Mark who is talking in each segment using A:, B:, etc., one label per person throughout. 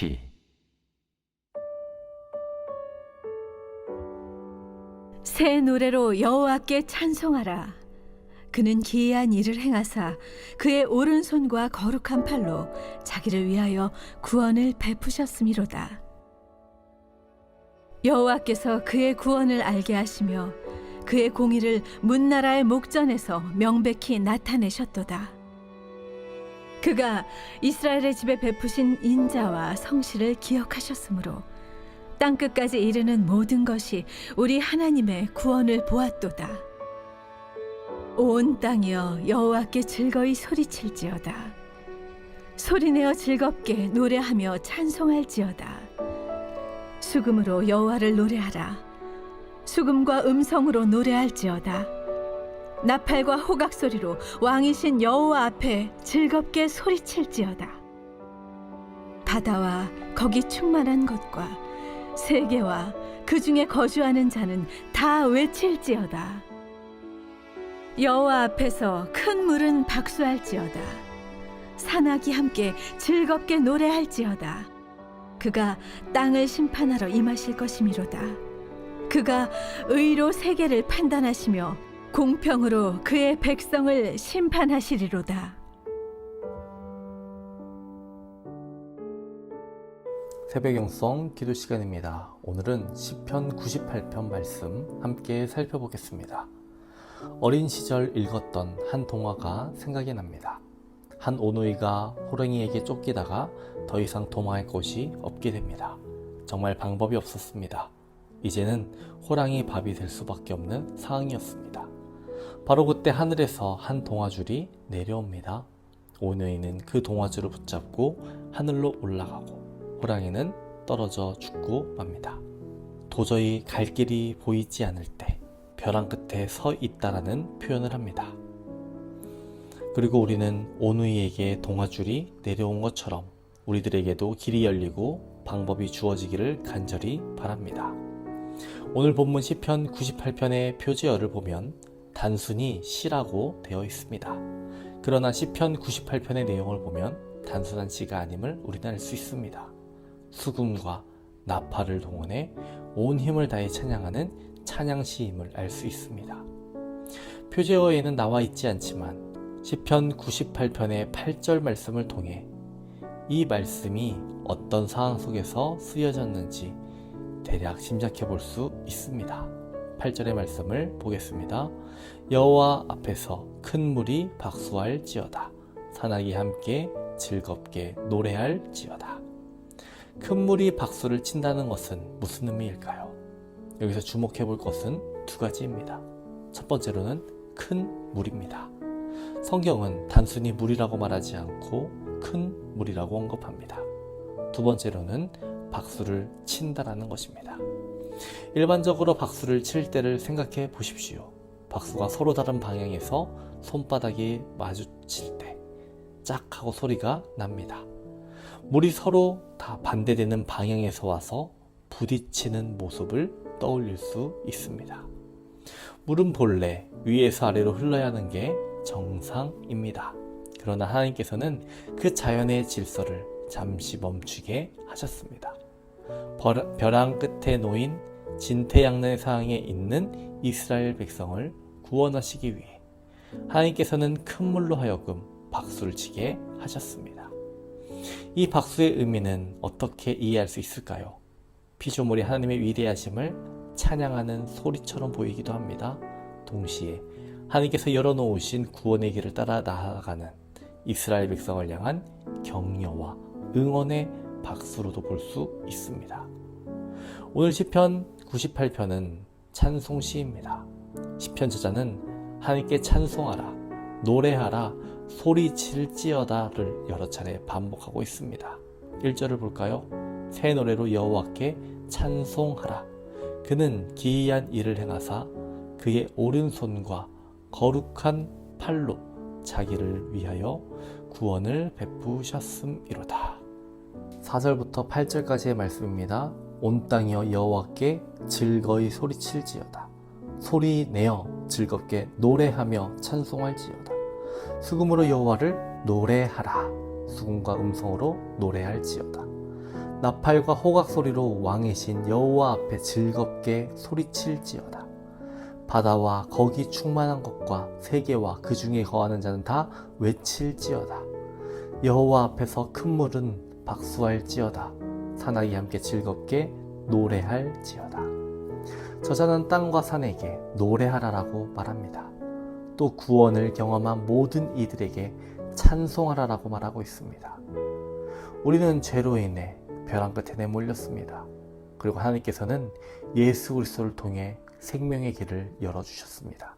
A: 시.
B: 새 노래로 여호와께 찬송하라. 그는 기이한 일을 행하사 그의 오른손과 거룩한 팔로 자기를 위하여 구원을 베푸셨음이로다. 여호와께서 그의 구원을 알게 하시며 그의 공의를 문나라의 목전에서 명백히 나타내셨도다. 그가 이스라엘의 집에 베푸신 인자와 성실을 기억하셨으므로 땅끝까지 이르는 모든 것이 우리 하나님의 구원을 보았도다. 온 땅이여 여호와께 즐거이 소리칠지어다. 소리내어 즐겁게 노래하며 찬송할지어다. 수금으로 여호와를 노래하라. 수금과 음성으로 노래할지어다. 나팔과 호각 소리로 왕이신 여호와 앞에 즐겁게 소리칠지어다. 바다와 거기 충만한 것과 세계와 그 중에 거주하는 자는 다 외칠지어다. 여호와 앞에서 큰 물은 박수할지어다. 산악이 함께 즐겁게 노래할지어다. 그가 땅을 심판하러 임하실 것이미로다. 그가 의로 세계를 판단하시며 공평으로 그의 백성을 심판하시리로다.
C: 새벽 영성 기도 시간입니다. 오늘은 시편 98편 말씀 함께 살펴보겠습니다. 어린 시절 읽었던 한 동화가 생각이 납니다. 한 오누이가 호랑이에게 쫓기다가 더 이상 도망할 곳이 없게 됩니다. 정말 방법이 없었습니다. 이제는 호랑이 밥이 될 수밖에 없는 상황이었습니다. 바로 그때 하늘에서 한 동아줄이 내려옵니다. 오누이는 그 동아줄을 붙잡고 하늘로 올라가고 호랑이는 떨어져 죽고 맙니다. 도저히 갈 길이 보이지 않을 때 벼랑 끝에 서 있다라는 표현을 합니다. 그리고 우리는 오누이에게 동아줄이 내려온 것처럼 우리들에게도 길이 열리고 방법이 주어지기를 간절히 바랍니다. 오늘 본문 시편 98편의 표제어를 보면 단순히 시라고 되어 있습니다. 그러나 시편 98편의 내용을 보면 단순한 시가 아님을 우리는 알 수 있습니다. 수금과 나팔을 동원해 온 힘을 다해 찬양하는 찬양시임을 알 수 있습니다. 표제어에는 나와 있지 않지만 시편 98편의 8절 말씀을 통해 이 말씀이 어떤 상황 속에서 쓰여졌는지 대략 짐작해 볼 수 있습니다. 8절의 말씀을 보겠습니다. 여호와 앞에서 큰 물이 박수할지어다. 산악이 함께 즐겁게 노래할지어다. 큰 물이 박수를 친다는 것은 무슨 의미일까요? 여기서 주목해 볼 것은 두 가지입니다. 첫 번째로는 큰 물입니다. 성경은 단순히 물이라고 말하지 않고 큰 물이라고 언급합니다. 두 번째로는 박수를 친다라는 것입니다. 일반적으로 박수를 칠 때를 생각해 보십시오. 박수가 서로 다른 방향에서 손바닥이 마주칠 때 짝 하고 소리가 납니다. 물이 서로 다 반대되는 방향에서 와서 부딪히는 모습을 떠올릴 수 있습니다. 물은 본래 위에서 아래로 흘러야 하는 게 정상입니다. 그러나 하나님께서는 그 자연의 질서를 잠시 멈추게 하셨습니다. 벼랑 끝에 놓인 진퇴양난의 상황에 있는 이스라엘 백성을 구원하시기 위해 하나님께서는 큰 물로 하여금 박수를 치게 하셨습니다. 이 박수의 의미는 어떻게 이해할 수 있을까요? 피조물이 하나님의 위대하심을 찬양하는 소리처럼 보이기도 합니다. 동시에 하나님께서 열어놓으신 구원의 길을 따라 나아가는 이스라엘 백성을 향한 격려와 응원의 박수로도 볼 수 있습니다. 오늘 시편 98편은 찬송시입니다. 시편 저자는 하나님께 찬송하라, 노래하라, 소리칠지어다를 여러 차례 반복하고 있습니다. 1절을 볼까요? 새 노래로 여호와께 찬송하라. 그는 기이한 일을 행하사 그의 오른손과 거룩한 팔로 자기를 위하여 구원을 베푸셨음이로다. 4절부터 8절까지의 말씀입니다. 온 땅이여 여호와께 즐거이 소리칠지어다. 소리내어 즐겁게 노래하며 찬송할지어다. 수금으로 여호와를 노래하라. 수금과 음성으로 노래할지어다. 나팔과 호각 소리로 왕의 신 여호와 앞에 즐겁게 소리칠지어다. 바다와 거기 충만한 것과 세계와 그 중에 거하는 자는 다 외칠지어다. 여호와 앞에서 큰 물은 박수할지어다. 산악이 함께 즐겁게 노래할지어다. 저자는 땅과 산에게 노래하라라고 말합니다. 또 구원을 경험한 모든 이들에게 찬송하라라고 말하고 있습니다. 우리는 죄로 인해 벼랑 끝에 내몰렸습니다. 그리고 하나님께서는 예수 그리스도를 통해 생명의 길을 열어주셨습니다.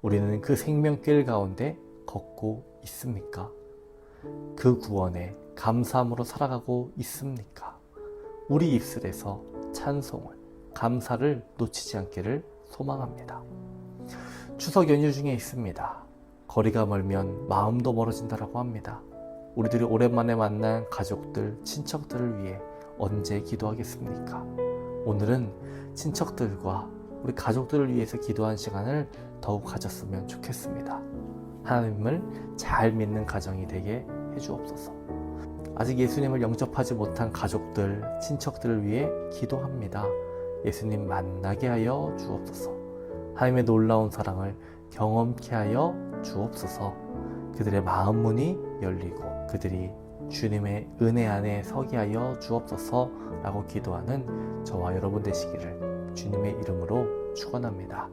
C: 우리는 그 생명길 가운데 걷고 있습니까? 그 구원에 감사함으로 살아가고 있습니까? 우리 입술에서 찬송을, 감사를 놓치지 않기를 소망합니다. 추석 연휴 중에 있습니다. 거리가 멀면 마음도 멀어진다라고 합니다. 우리들이 오랜만에 만난 가족들, 친척들을 위해 언제 기도하겠습니까? 오늘은 친척들과 우리 가족들을 위해서 기도한 시간을 더욱 가졌으면 좋겠습니다. 하나님을 잘 믿는 가정이 되게 해주옵소서. 아직 예수님을 영접하지 못한 가족들, 친척들을 위해 기도합니다. 예수님 만나게 하여 주옵소서. 하나님의 놀라운 사랑을 경험케 하여 주옵소서. 그들의 마음 문이 열리고 그들이 주님의 은혜 안에 서게 하여 주옵소서 라고 기도하는 저와 여러분 되시기를 주님의 이름으로 축원합니다.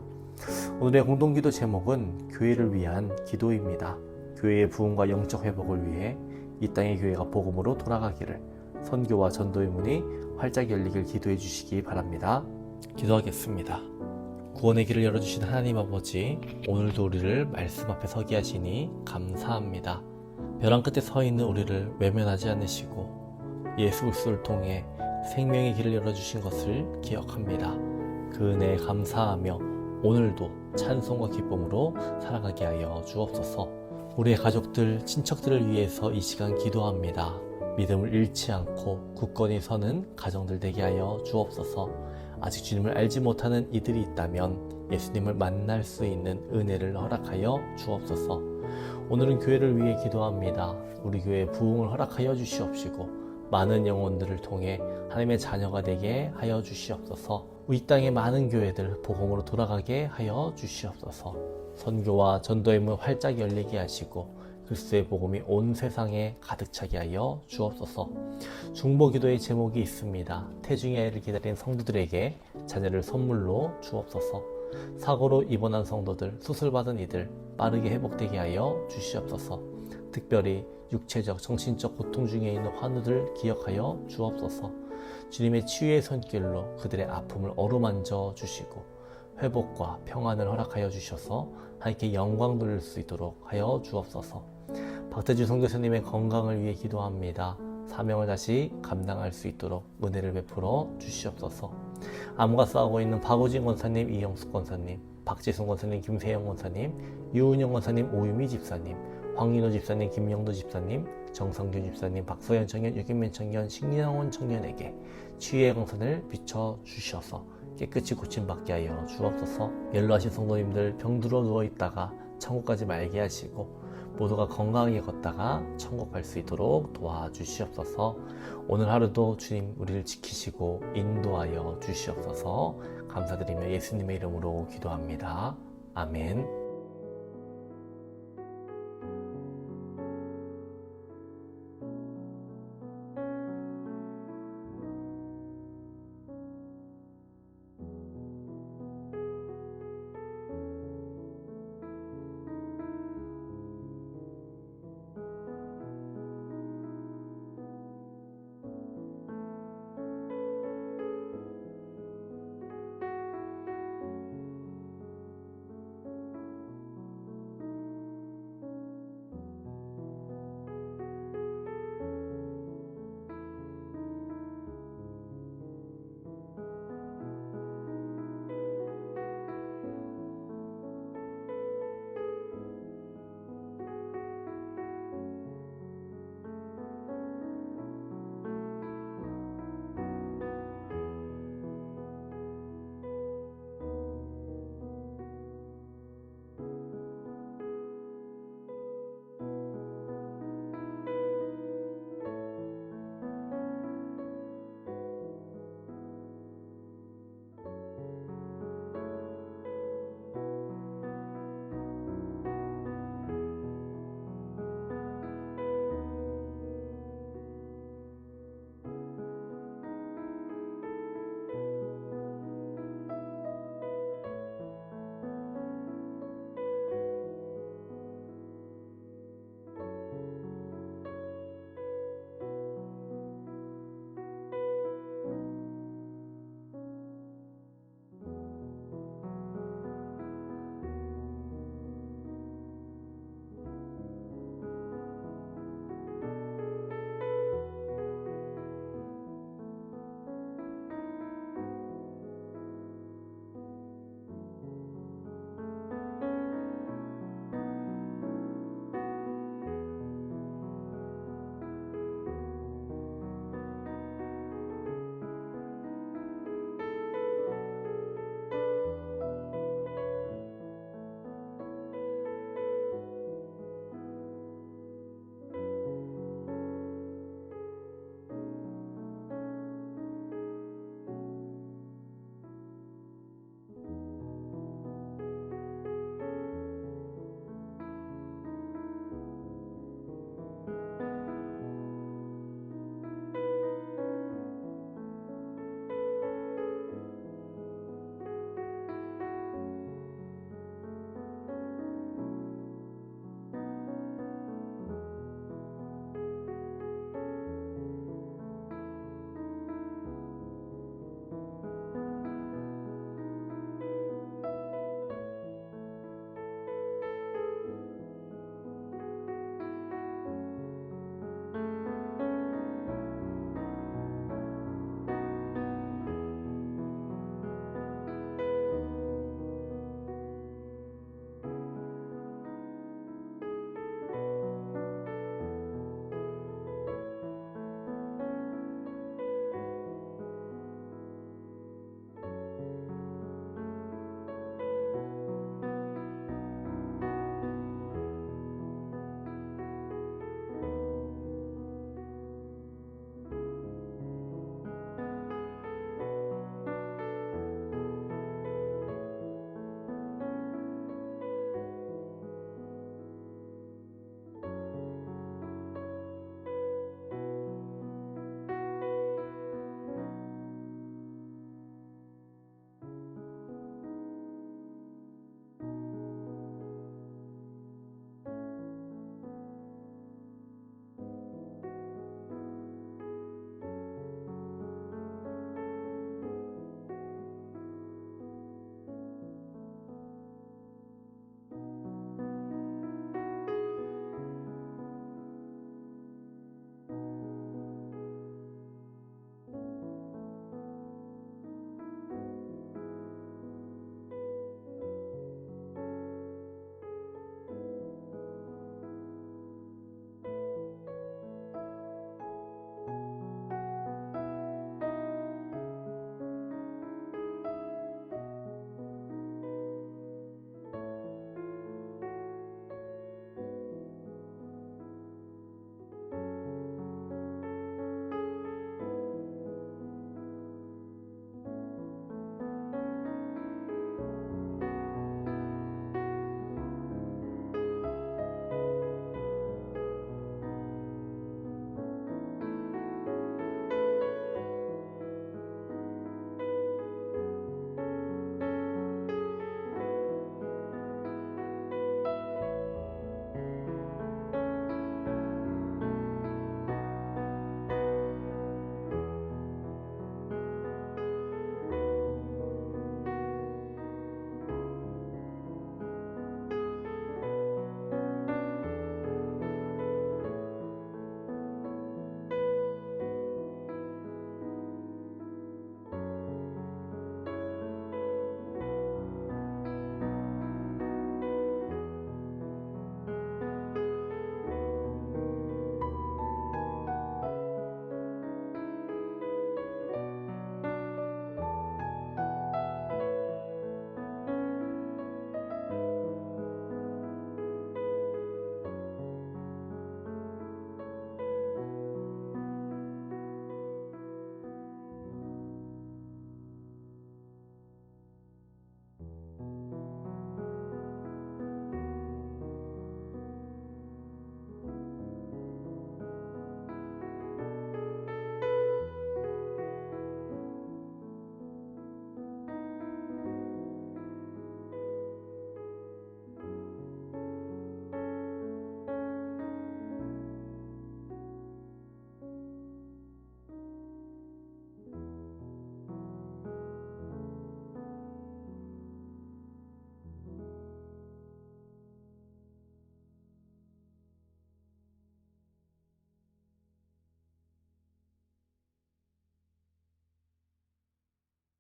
C: 오늘의 공동기도 제목은 교회를 위한 기도입니다. 교회의 부흥과 영적 회복을 위해 이 땅의 교회가 복음으로 돌아가기를, 선교와 전도의 문이 활짝 열리길 기도해 주시기 바랍니다. 기도하겠습니다. 구원의 길을 열어주신 하나님 아버지, 오늘도 우리를 말씀 앞에 서게 하시니 감사합니다. 벼랑 끝에 서 있는 우리를 외면하지 않으시고 예수 그리스도를 통해 생명의 길을 열어주신 것을 기억합니다. 그 은혜에 감사하며 오늘도 찬송과 기쁨으로 살아가게 하여 주옵소서. 우리의 가족들, 친척들을 위해서 이 시간 기도합니다. 믿음을 잃지 않고 굳건히 서는 가정들 되게 하여 주옵소서. 아직 주님을 알지 못하는 이들이 있다면 예수님을 만날 수 있는 은혜를 허락하여 주옵소서. 오늘은 교회를 위해 기도합니다. 우리 교회에 부흥을 허락하여 주시옵시고 많은 영혼들을 통해 하나님의 자녀가 되게 하여 주시옵소서. 이 땅의 많은 교회들 복음으로 돌아가게 하여 주시옵소서. 선교와 전도의 문 활짝 열리게 하시고 그리스도의 복음이 온 세상에 가득 차게 하여 주옵소서. 중보기도의 제목이 있습니다. 태중의 아이를 기다린 성도들에게 자녀를 선물로 주옵소서. 사고로 입원한 성도들, 수술받은 이들 빠르게 회복되게 하여 주시옵소서. 특별히 육체적, 정신적 고통 중에 있는 환우들 기억하여 주옵소서. 주님의 치유의 손길로 그들의 아픔을 어루만져 주시고 회복과 평안을 허락하여 주셔서 하나님께 영광 돌릴 수 있도록 하여 주옵소서. 박태주 선교사님의 건강을 위해 기도합니다. 사명을 다시 감당할 수 있도록 은혜를 베풀어 주시옵소서. 암과 싸우고 있는 박우진 권사님, 이영숙 권사님, 박지순 권사님, 김세영 권사님, 유은영 권사님, 오유미 집사님, 황인호 집사님, 김영도 집사님, 정성규 집사님, 박서연 청년, 유김민 청년, 신영원 청년에게 치유의 강선을 비춰주셔서 깨끗이 고침받게 하여 주옵소서. 연로하신 성도님들 병들어 누워있다가 천국까지 말게 하시고 모두가 건강하게 걷다가 천국 갈 수 있도록 도와주시옵소서. 오늘 하루도 주님 우리를 지키시고 인도하여 주시옵소서. 감사드리며 예수님의 이름으로 기도합니다. 아멘.